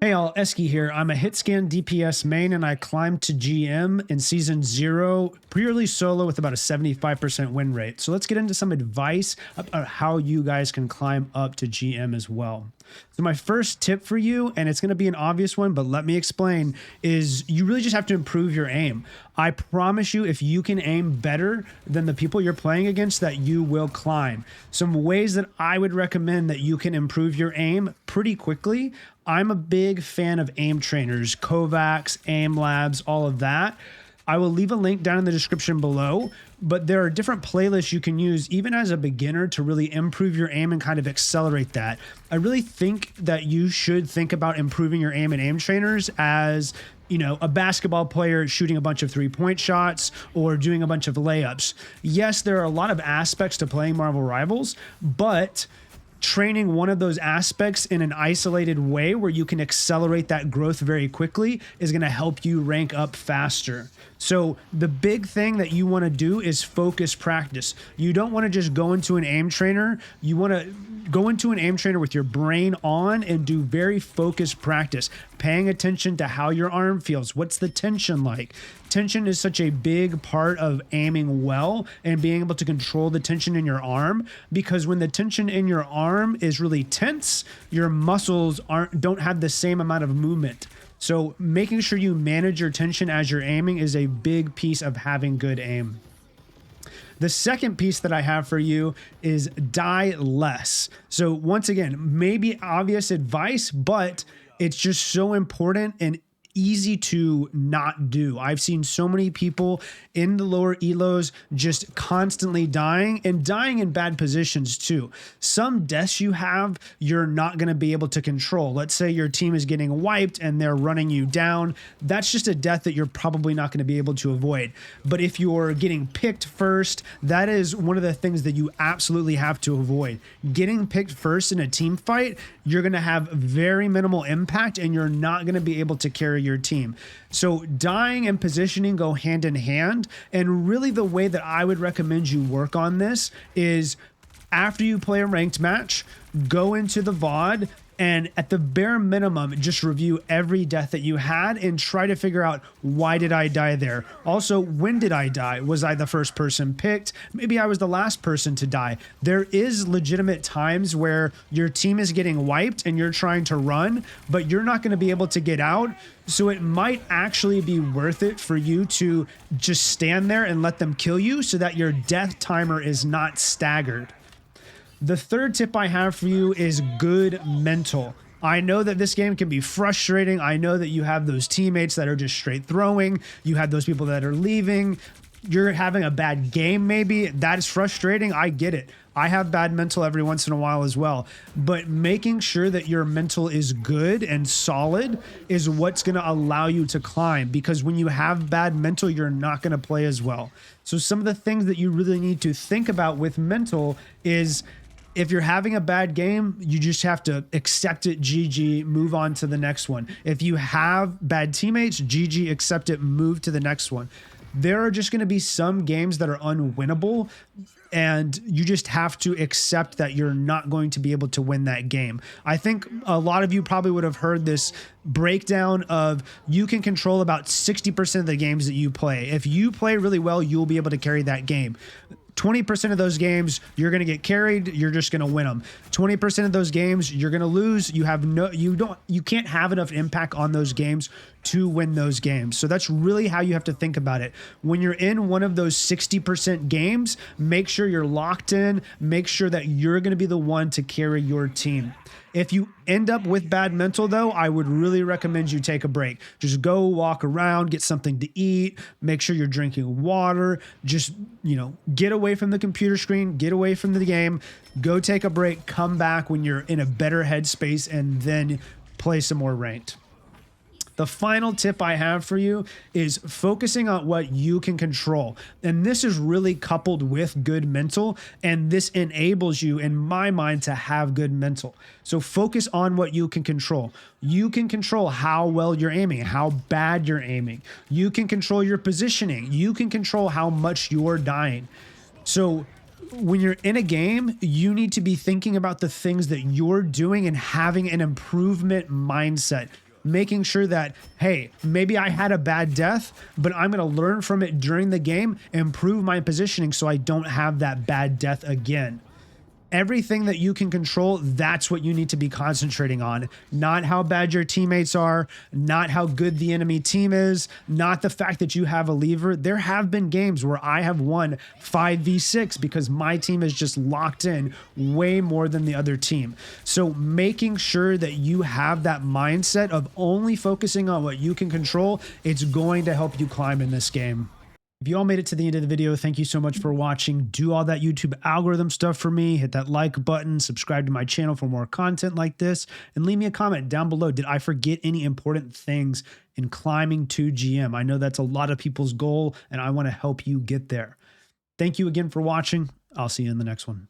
Hey all, Eskie here. I'm a hit scan DPS main and I climbed to GM in season 0 purely solo with about a 75% win rate. So let's get into some advice about how you guys can climb up to GM as well. So my first tip for you, and it's going to be an obvious one, but let me explain, is you really just have to improve your aim. I promise you, if you can aim better than the people you're playing against, that you will climb. Some ways that I would recommend that you can improve your aim pretty quickly. I'm a big fan of aim trainers, Kovacs, Aim Labs, all of that. I will leave a link down in the description below, but there are different playlists you can use even as a beginner to really improve your aim and kind of accelerate that. I really think that you should think about improving your aim in aim trainers as, you know, a basketball player shooting a bunch of 3-point shots or doing a bunch of layups. Yes, there are a lot of aspects to playing Marvel Rivals, but training one of those aspects in an isolated way where you can accelerate that growth very quickly is going to help you rank up faster. So the big thing that you want to do is focus practice. You don't want to just go into an aim trainer. You want to go into an aim trainer with your brain on and do very focused practice, paying attention to how your arm feels. What's the tension like? Tension is such a big part of aiming well and being able to control the tension in your arm, because when the tension in your arm is really tense, your muscles don't have the same amount of movement. So making sure you manage your tension as you're aiming is a big piece of having good aim. The second piece that I have for you is die less. So once again, maybe obvious advice, but it's just so important and easy to not do. I've seen so many people in the lower elos just constantly dying and dying in bad positions too. Some deaths you have, you're not going to be able to control. Let's say your team is getting wiped and they're running you down. That's just a death that you're probably not going to be able to avoid. But if you're getting picked first, that is one of the things that you absolutely have to avoid. Getting picked first in a team fight, you're going to have very minimal impact and you're not going to be able to carry your team. So dying and positioning go hand in hand. And really the way that I would recommend you work on this is after you play a ranked match, go into the VOD and at the bare minimum, just review every death that you had and try to figure out, why did I die there? Also, when did I die? Was I the first person picked? Maybe I was the last person to die. There is legitimate times where your team is getting wiped and you're trying to run, but you're not going to be able to get out. So it might actually be worth it for you to just stand there and let them kill you so that your death timer is not staggered. The third tip I have for you is good mental. I know that this game can be frustrating. I know that you have those teammates that are just straight throwing. You have those people that are leaving. You're having a bad game maybe. That is frustrating. I get it. I have bad mental every once in a while as well. But making sure that your mental is good and solid is what's going to allow you to climb. Because when you have bad mental, you're not going to play as well. So some of the things that you really need to think about with mental is, if you're having a bad game, you just have to accept it, GG, move on to the next one. If you have bad teammates, GG, accept it, move to the next one. There are just going to be some games that are unwinnable, and you just have to accept that you're not going to be able to win that game. I think a lot of you probably would have heard this breakdown of you can control about 60% of the games that you play. If you play really well, you'll be able to carry that game. 20% of those games you're going to get carried, you're just going to win them. 20% of those games you're going to lose. You can't have enough impact on those games to win those games. So that's really how you have to think about it. When you're in one of those 60% games, make sure you're locked in, make sure that you're going to be the one to carry your team. If you end up with bad mental though, I would really recommend you take a break. Just go walk around, get something to eat, make sure you're drinking water, just, get away from the computer screen, get away from the game, go take a break, come back when you're in a better headspace, and then play some more ranked. The final tip I have for you is focusing on what you can control. And this is really coupled with good mental, and this enables you, in my mind, to have good mental. So focus on what you can control. You can control how well you're aiming, how bad you're aiming. You can control your positioning. You can control how much you're dying. So when you're in a game, you need to be thinking about the things that you're doing and having an improvement mindset. making sure that, hey, maybe I had a bad death, but I'm going to learn from it during the game, improve my positioning so I don't have that bad death again. Everything that you can control, that's what you need to be concentrating on. Not how bad your teammates are, not how good the enemy team is, not the fact that you have a lever. There have been games where I have won 5v6 because my team is just locked in way more than the other team. So making sure that you have that mindset of only focusing on what you can control, it's going to help you climb in this game. If you all made it to the end of the video, thank you so much for watching. Do all that YouTube algorithm stuff for me. Hit that like button, subscribe to my channel for more content like this, and leave me a comment down below. Did I forget any important things in climbing to GM? I know that's a lot of people's goal, and I want to help you get there. Thank you again for watching. I'll see you in the next one.